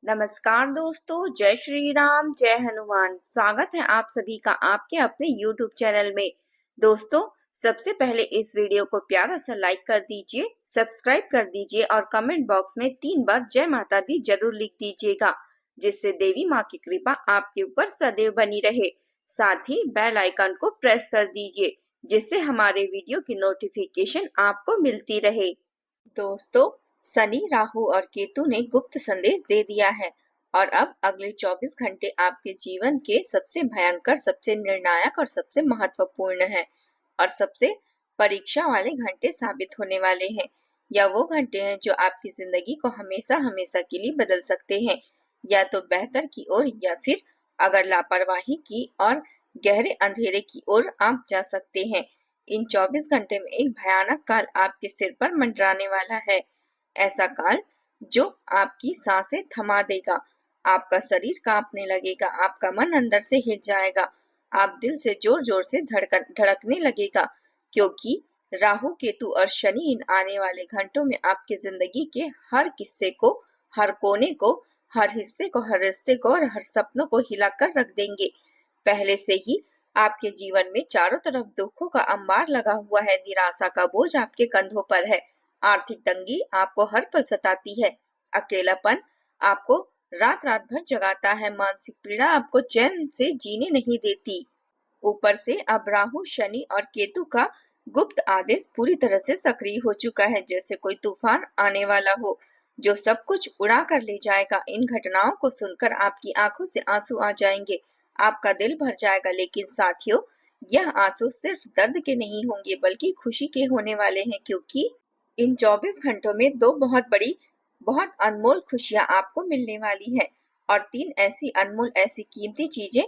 नमस्कार दोस्तों, जय श्री राम, जय हनुमान। स्वागत है आप सभी का आपके अपने YouTube चैनल में। दोस्तों, सबसे पहले इस वीडियो को प्यारा सा लाइक कर दीजिए, सब्सक्राइब कर दीजिए और कमेंट बॉक्स में 3 बार जय माता दी जरूर लिख दीजिएगा, जिससे देवी माँ की कृपा आपके ऊपर सदैव बनी रहे। साथ ही बेल आइकन को प्रेस कर दीजिए, जिससे हमारे वीडियो की नोटिफिकेशन आपको मिलती रहे। दोस्तों, शनि, राहु और केतु ने गुप्त संदेश दे दिया है और अब अगले 24 घंटे आपके जीवन के सबसे भयंकर, सबसे निर्णायक और सबसे महत्वपूर्ण है और सबसे परीक्षा वाले घंटे साबित होने वाले हैं। या वो घंटे हैं जो आपकी जिंदगी को हमेशा हमेशा के लिए बदल सकते हैं, या तो बेहतर की ओर या फिर अगर लापरवाही की और गहरे अंधेरे की ओर आप जा सकते हैं। इन 24 घंटे में एक भयानक काल आपके सिर पर मंडराने वाला है। ऐसा काल जो आपकी सांसें थमा देगा, आपका शरीर कांपने लगेगा, आपका मन अंदर से हिल जाएगा, आप दिल से जोर जोर से धड़कने लगेगा, क्योंकि राहु, केतु और शनि इन आने वाले घंटों में आपकी जिंदगी के हर किस्से को, हर कोने को, हर हिस्से को, हर रिश्ते को और हर सपनों को हिलाकर रख देंगे। पहले से ही आपके जीवन में चारों तरफ दुखों का अंबार लगा हुआ है, निराशा का बोझ आपके कंधों पर है, आर्थिक तंगी आपको हर पल सताती है, अकेलापन आपको रात रात भर जगाता है, मानसिक पीड़ा आपको चैन से जीने नहीं देती। ऊपर से अब राहु, शनि और केतु का गुप्त आदेश पूरी तरह से सक्रिय हो चुका है, जैसे कोई तूफान आने वाला हो जो सब कुछ उड़ा कर ले जाएगा। इन घटनाओं को सुनकर आपकी आंखों से आंसू आ जाएंगे, आपका दिल भर जाएगा, लेकिन साथियों, यह आंसू सिर्फ दर्द के नहीं होंगे बल्कि खुशी के होने वाले हैं, क्योंकि इन 24 घंटों में 2 बहुत बड़ी, बहुत अनमोल खुशियां आपको मिलने वाली है और 3 ऐसी अनमोल, ऐसी कीमती चीजें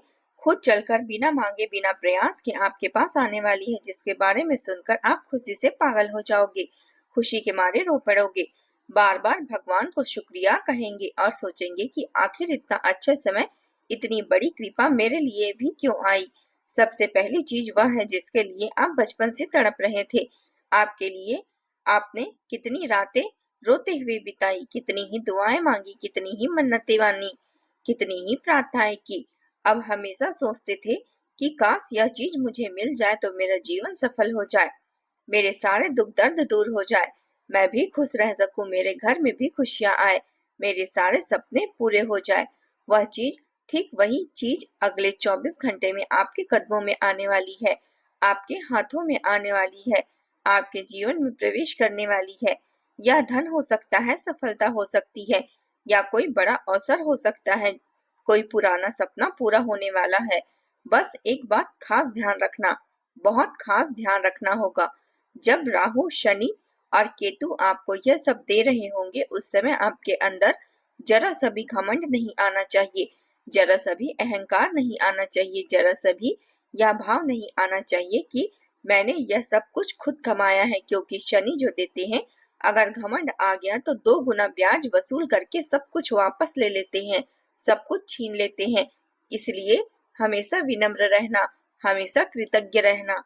खुद चलकर बिना मांगे, बिना प्रयास के आपके पास आने वाली है, जिसके बारे में सुनकर आप खुशी से पागल हो जाओगे, खुशी के मारे रो पड़ोगे, बार बार भगवान को शुक्रिया कहेंगे और सोचेंगे कि आखिर इतना अच्छा समय, इतनी बड़ी कृपा मेरे लिए भी क्यों आई। सबसे पहली चीज वह है जिसके लिए आप बचपन से तड़प रहे थे। आपके लिए आपने कितनी रातें रोते हुए बिताई, कितनी ही दुआएं मांगी, कितनी ही मन्नतें मानी, कितनी ही प्रार्थनाएं की। अब हमेशा सोचते थे कि काश यह चीज मुझे मिल जाए तो मेरा जीवन सफल हो जाए, मेरे सारे दुख दर्द दूर हो जाए, मैं भी खुश रह सकूं, मेरे घर में भी खुशियां आए, मेरे सारे सपने पूरे हो जाए। वह चीज, ठीक वही चीज अगले 24 घंटे में आपके कदमों में आने वाली है, आपके हाथों में आने वाली है, आपके जीवन में प्रवेश करने वाली है। यह धन हो सकता है, सफलता हो सकती है, या कोई बड़ा अवसर हो सकता है, कोई पुराना सपना पूरा होने वाला है। बस एक बात खास ध्यान रखना, बहुत खास ध्यान रखना होगा। जब राहु, शनि और केतु आपको यह सब दे रहे होंगे, उस समय आपके अंदर जरा सा भी घमंड नहीं आना चाहिए, जरा सा भी अहंकार नहीं आना चाहिए, जरा सा भी यह भाव नहीं आना चाहिए कि मैंने यह सब कुछ खुद कमाया है, क्योंकि शनि जो देते हैं, अगर घमंड आ गया तो 2 गुना ब्याज वसूल करके सब कुछ वापस ले लेते हैं, सब कुछ छीन लेते हैं। इसलिए हमेशा विनम्र रहना, हमेशा कृतज्ञ रहना,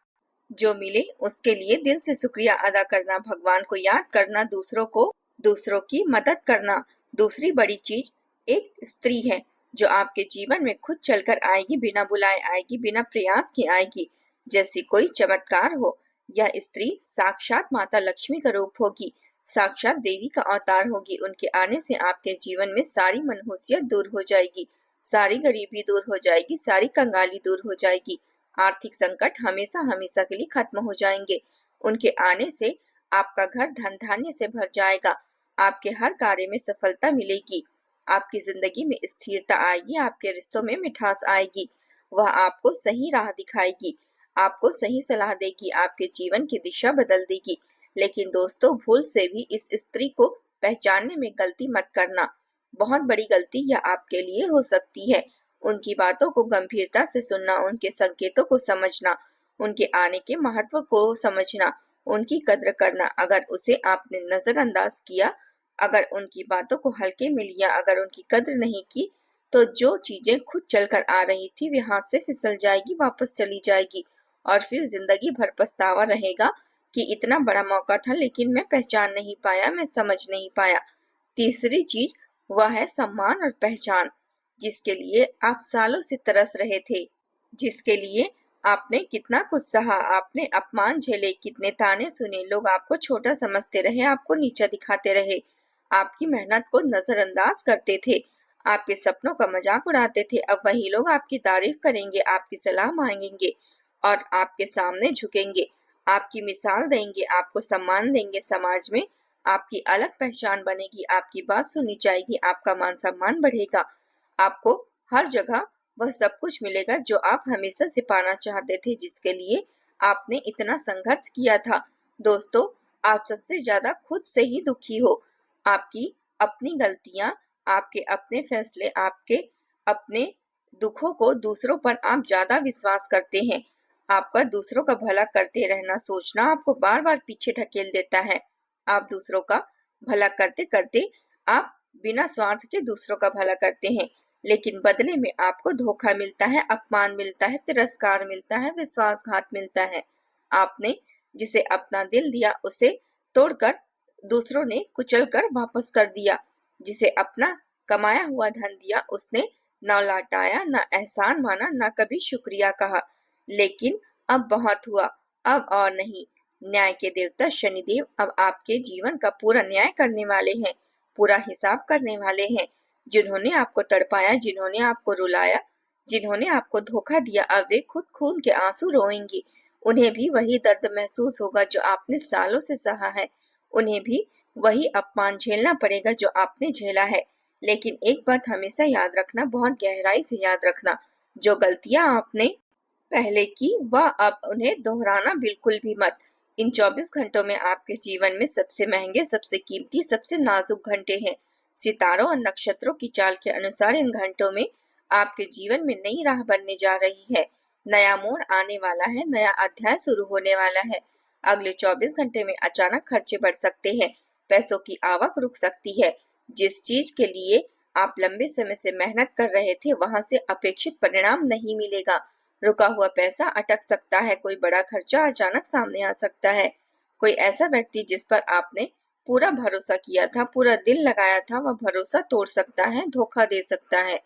जो मिले उसके लिए दिल से शुक्रिया अदा करना, भगवान को याद करना, दूसरों की मदद करना। दूसरी बड़ी चीज एक स्त्री है जो आपके जीवन में खुद चलकर आएगी, बिना बुलाए आएगी, बिना प्रयास के आएगी, जैसी कोई चमत्कार हो। यह स्त्री साक्षात माता लक्ष्मी का रूप होगी, साक्षात देवी का अवतार होगी। उनके आने से आपके जीवन में सारी मनहूसियत दूर हो जाएगी, सारी गरीबी दूर हो जाएगी, सारी कंगाली दूर हो जाएगी, आर्थिक संकट हमेशा हमेशा के लिए खत्म हो जाएंगे। उनके आने से आपका घर धन धान्य से भर जाएगा, आपके हर कार्य में सफलता मिलेगी, आपकी जिंदगी में स्थिरता आएगी, आपके रिश्तों में मिठास आएगी। वह आपको सही राह दिखाएगी, आपको सही सलाह देगी, आपके जीवन की दिशा बदल देगी। लेकिन दोस्तों, भूल से भी इस स्त्री को पहचानने में गलती मत करना, बहुत बड़ी गलती यह आपके लिए हो सकती है। उनकी बातों को गंभीरता से सुनना, उनके संकेतों को समझना, उनके आने के महत्व को समझना, उनकी कद्र करना। अगर उसे आपने नजरअंदाज किया, अगर उनकी बातों को हल्के में लिया, अगर उनकी कद्र नहीं की, तो जो चीजें खुद चलकर आ रही थी वे हाथ से फिसल जाएगी, वापस चली जाएगी और फिर जिंदगी भर पछतावा रहेगा कि इतना बड़ा मौका था लेकिन मैं पहचान नहीं पाया, मैं समझ नहीं पाया। तीसरी चीज, वह है सम्मान और पहचान, जिसके लिए आप सालों से तरस रहे थे, जिसके लिए आपने कितना कुछ सहा, आपने अपमान झेले, कितने ताने सुने, लोग आपको छोटा समझते रहे, आपको नीचा दिखाते रहे, आपकी मेहनत को नजरअंदाज करते थे, आपके सपनों का मजाक उड़ाते थे। अब वही लोग आपकी तारीफ करेंगे, आपकी सलाह मांगेंगे और आपके सामने झुकेंगे, आपकी मिसाल देंगे, आपको सम्मान देंगे। समाज में आपकी अलग पहचान बनेगी, आपकी बात सुनी जाएगी, आपका मान सम्मान बढ़ेगा, आपको हर जगह वह सब कुछ मिलेगा जो आप हमेशा से पाना चाहते थे, जिसके लिए आपने इतना संघर्ष किया था। दोस्तों, आप सबसे ज्यादा खुद से ही दुखी हो। आपकी अपनी गलतियां, आपके अपने फैसले, आपके अपने दुखों को दूसरों पर आप ज्यादा विश्वास करते हैं। आपका दूसरों का भला करते रहना सोचना आपको बार बार पीछे ढकेल देता है। आप दूसरों का भला करते करते आप बिना स्वार्थ के दूसरों का भला करते हैं, लेकिन बदले में आपको धोखा मिलता है, अपमान मिलता है, तिरस्कार मिलता है, विश्वासघात मिलता है। आपने जिसे अपना दिल दिया उसे तोड़कर दूसरों ने कुचल कर वापस कर दिया। जिसे अपना कमाया हुआ धन दिया उसने न लौटाया, न एहसान माना, न कभी शुक्रिया कहा। लेकिन अब बहुत हुआ, अब और नहीं। न्याय के देवता शनिदेव अब आपके जीवन का पूरा न्याय करने वाले हैं, पूरा हिसाब करने वाले हैं। जिन्होंने आपको तड़पाया, जिन्होंने आपको रुलाया, जिन्होंने आपको धोखा दिया, अब वे खुद खून के आंसू रोएंगे। उन्हें भी वही दर्द महसूस होगा जो आपने सालों से सहा है। उन्हें भी वही अपमान झेलना पड़ेगा जो आपने झेला है। लेकिन एक बात हमेशा याद रखना, बहुत गहराई से याद रखना, जो गलतियां आपने पहले की वह अब उन्हें दोहराना बिल्कुल भी मत। इन 24 घंटों में आपके जीवन में सबसे महंगे, सबसे कीमती, सबसे नाजुक घंटे हैं। सितारों और नक्षत्रों की चाल के अनुसार इन घंटों में आपके जीवन में नई राह बनने जा रही है। नया मोड़ आने वाला है, नया अध्याय शुरू होने वाला है। अगले 24 घंटे में अचानक खर्चे बढ़ सकते हैं, पैसों की आवक रुक सकती है। जिस चीज के लिए आप लंबे समय से मेहनत कर रहे थे वहां से अपेक्षित परिणाम नहीं मिलेगा। रुका हुआ पैसा अटक सकता है, कोई बड़ा खर्चा अचानक सामने आ सकता है। कोई ऐसा व्यक्ति जिस पर आपने पूरा भरोसा किया था, पूरा दिल लगाया था, वह भरोसा तोड़ सकता है, धोखा दे सकता है,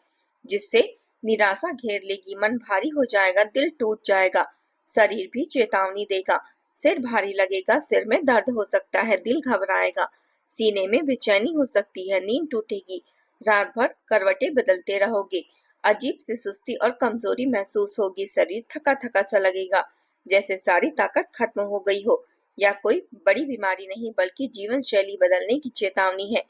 जिससे निराशा घेर लेगी, मन भारी हो जाएगा, दिल टूट जाएगा, शरीर भी चेतावनी देगा, सिर भारी लगेगा, सिर में दर्द हो सकता है, दिल घबराएगा, सीने में बेचैनी हो सकती है, नींद टूटेगी, रात भर करवटें बदलते रहोगे, अजीब सी सुस्ती और कमजोरी महसूस होगी, शरीर थका थका सा लगेगा, जैसे सारी ताकत खत्म हो गई हो। या कोई बड़ी बीमारी नहीं बल्कि जीवन शैली बदलने की चेतावनी है।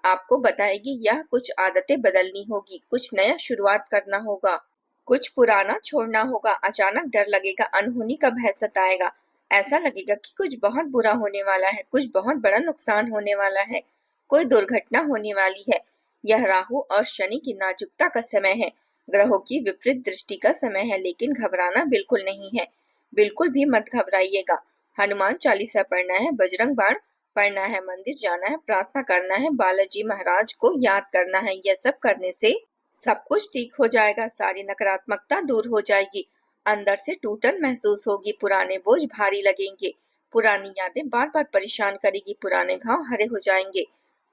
आपको बताएगी यह कुछ आदतें बदलनी होगी, कुछ नया शुरुआत करना होगा, कुछ पुराना छोड़ना होगा। अचानक डर लगेगा, अनहोनी का भय सताएगा, ऐसा लगेगा कि कुछ बहुत बुरा होने वाला है, कुछ बहुत बड़ा नुकसान होने वाला है, कोई दुर्घटना होने वाली है। यह राहु और शनि की नाजुकता का समय है, ग्रहों की विपरीत दृष्टि का समय है, लेकिन घबराना बिल्कुल नहीं है, बिल्कुल भी मत घबराइएगा। हनुमान चालीसा पढ़ना है, बजरंग बाण पढ़ना है, मंदिर जाना है, प्रार्थना करना है, बालाजी महाराज को याद करना है। यह सब करने से सब कुछ ठीक हो जाएगा, सारी नकारात्मकता दूर हो जाएगी, अंदर से टूटन महसूस होगी, पुराने बोझ भारी लगेंगे, पुरानी यादें बार बार परेशान करेगी, पुराने घाव हरे हो जाएंगे।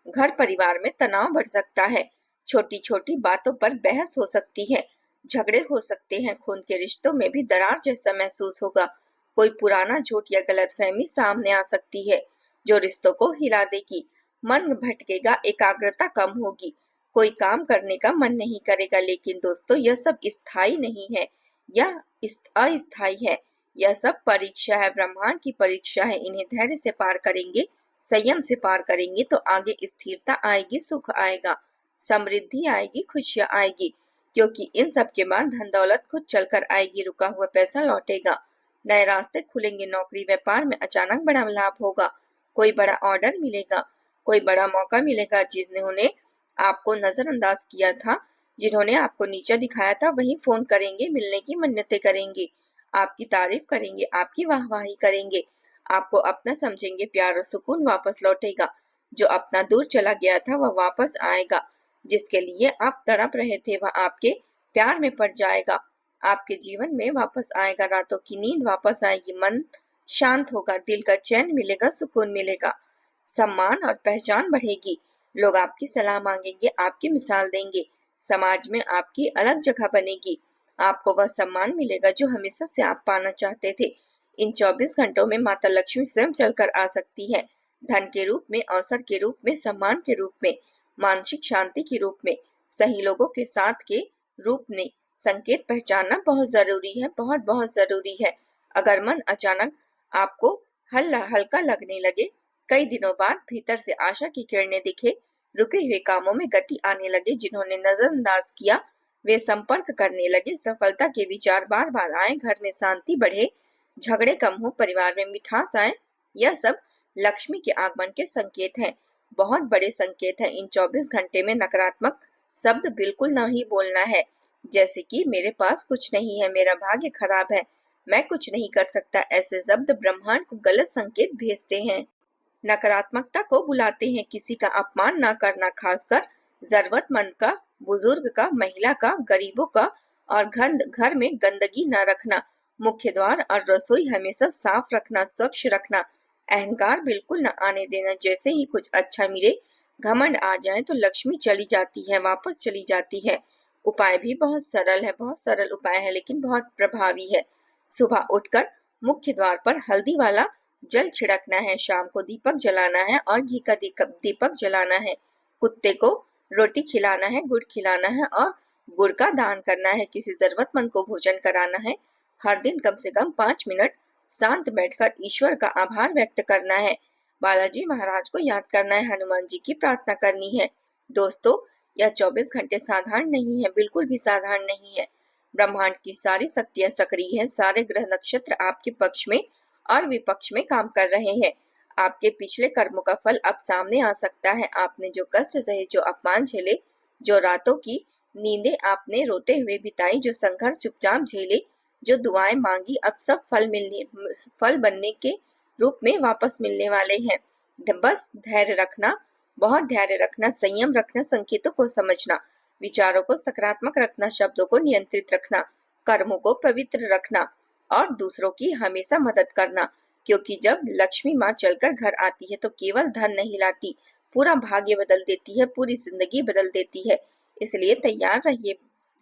घर परिवार में तनाव बढ़ सकता है, छोटी छोटी बातों पर बहस हो सकती है, झगड़े हो सकते हैं, खून के रिश्तों में भी दरार जैसा महसूस होगा, कोई पुराना झूठ या गलतफहमी सामने आ सकती है जो रिश्तों को हिला देगी, मन भटकेगा, एकाग्रता कम होगी, कोई काम करने का मन नहीं करेगा। लेकिन दोस्तों, यह सब स्थायी नहीं है, यह अस्थायी है, यह सब परीक्षा है, ब्रह्मांड की परीक्षा है। इन्हें धैर्य से पार करेंगे, संयम से पार करेंगे तो आगे स्थिरता आएगी, सुख आएगा, समृद्धि आएगी, खुशियां आएगी, क्योंकि इन सब के बाद धन दौलत खुद चलकर आएगी, रुका हुआ पैसा लौटेगा, नए रास्ते खुलेंगे, नौकरी व्यापार में अचानक बड़ा लाभ होगा, कोई बड़ा ऑर्डर मिलेगा, कोई बड़ा मौका मिलेगा। जिन्होंने आपको नजरअंदाज किया था, जिन्होंने आपको नीचा दिखाया था, वही फोन करेंगे, मिलने की मन्नतें करेंगे, आपकी तारीफ करेंगे, आपकी वाहवाही करेंगे, आपको अपना समझेंगे, प्यार और सुकून वापस लौटेगा, जो अपना दूर चला गया था वह वापस आएगा, जिसके लिए आप तड़प रहे थे वह आपके प्यार में पड़ जाएगा, आपके जीवन में वापस आएगा, रातों की नींद वापस आएगी, मन शांत होगा, दिल का चैन मिलेगा, सुकून मिलेगा, सम्मान और पहचान बढ़ेगी, लोग आपकी सलाह मांगेंगे, आपकी मिसाल देंगे, समाज में आपकी अलग जगह बनेगी। आपको वह सम्मान मिलेगा जो हमेशा से आप पाना चाहते थे। इन 24 घंटों में माता लक्ष्मी स्वयं चलकर आ सकती है, धन के रूप में, अवसर के रूप में, सम्मान के रूप में, मानसिक शांति के रूप में, सही लोगों के साथ के रूप में। संकेत पहचानना बहुत जरूरी है, बहुत बहुत जरूरी है। अगर मन अचानक आपको हल्का लगने लगे, कई दिनों बाद भीतर से आशा की किरणें दिखे, रुके हुए कामों में गति आने लगे, जिन्होंने नजरअंदाज किया वे संपर्क करने लगे, सफलता के विचार बार बार आए, घर में शांति बढ़े, झगड़े कम हो, परिवार में मिठास आए, यह सब लक्ष्मी के आगमन के संकेत हैं। बहुत बड़े संकेत हैं। इन 24 घंटे में नकारात्मक शब्द बिल्कुल नहीं बोलना है, जैसे कि मेरे पास कुछ नहीं है, मेरा भाग्य खराब है, मैं कुछ नहीं कर सकता। ऐसे शब्द ब्रह्मांड को गलत संकेत भेजते हैं, नकारात्मकता को बुलाते हैं। किसी का अपमान ना करना, खासकर जरूरतमंद का, बुजुर्ग का, महिला का, गरीबों का, और घर में गंदगी न रखना। मुख्य द्वार और रसोई हमेशा साफ रखना, स्वच्छ रखना। अहंकार बिल्कुल न आने देना। जैसे ही कुछ अच्छा मिले, घमंड आ जाए तो लक्ष्मी चली जाती है, वापस चली जाती है। उपाय भी बहुत सरल है, बहुत सरल उपाय है, लेकिन बहुत प्रभावी है। सुबह उठकर मुख्य द्वार पर हल्दी वाला जल छिड़कना है, शाम को दीपक जलाना है और घी का दीपक जलाना है। कुत्ते को रोटी खिलाना है, गुड़ खिलाना है और गुड़ का दान करना है। किसी जरूरतमंद को भोजन कराना है। हर दिन कम से कम 5 मिनट शांत बैठकर ईश्वर का आभार व्यक्त करना है। बालाजी महाराज को याद करना है, हनुमान जी की प्रार्थना करनी है। दोस्तों, यह 24 घंटे साधारण नहीं है, बिल्कुल भी साधारण नहीं है। ब्रह्मांड की सारी शक्तियां सक्रिय है, सारे ग्रह नक्षत्र आपके पक्ष में और विपक्ष में काम कर रहे हैं। आपके पिछले कर्मों का फल अब सामने आ सकता है। आपने जो कष्ट सहे, जो अपमान झेले, जो रातों की नींदें आपने रोते हुए बिताई, जो संघर्ष चुपचाप झेले, जो दुआएं मांगी, अब सब फल बनने के रूप में वापस मिलने वाले हैं। बस धैर्य रखना, बहुत धैर्य रखना, संयम रखना, संकेतों को समझना, विचारों को सकारात्मक रखना, शब्दों को नियंत्रित रखना, कर्मों को पवित्र रखना और दूसरों की हमेशा मदद करना। क्योंकि जब लक्ष्मी माँ चलकर घर आती है तो केवल धन नहीं लाती, पूरा भाग्य बदल देती है, पूरी जिंदगी बदल देती है। इसलिए तैयार रहिए।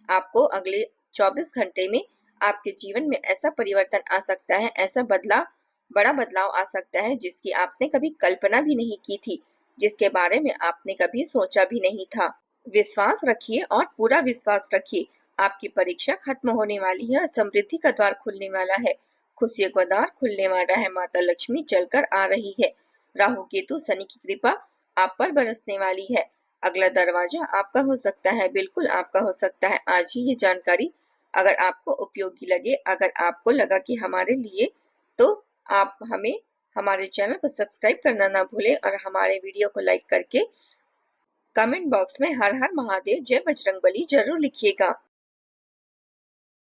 आपको अगले 24 घंटे में आपके जीवन में ऐसा परिवर्तन आ सकता है, ऐसा बड़ा बदलाव आ सकता है जिसकी आपने कभी कल्पना भी नहीं की थी, जिसके बारे में आपने कभी सोचा भी नहीं था। विश्वास रखिए और पूरा विश्वास रखिए। आपकी परीक्षा खत्म होने वाली है और समृद्धि का द्वार खुलने वाला है, खुशियों का द्वार खुलने वाला है। माता लक्ष्मी चलकर आ रही है। राहु केतु शनि की कृपा आप पर बरसने वाली है। अगला दरवाजा आपका हो सकता है, बिल्कुल आपका हो सकता है। आज ही ये जानकारी अगर आपको उपयोगी लगे, अगर आपको लगा कि हमारे लिए, तो आप हमारे चैनल को सब्सक्राइब करना ना भूलें और हमारे वीडियो को लाइक करके कमेंट बॉक्स में हर हर महादेव, जय बजरंगबली जरूर लिखिएगा।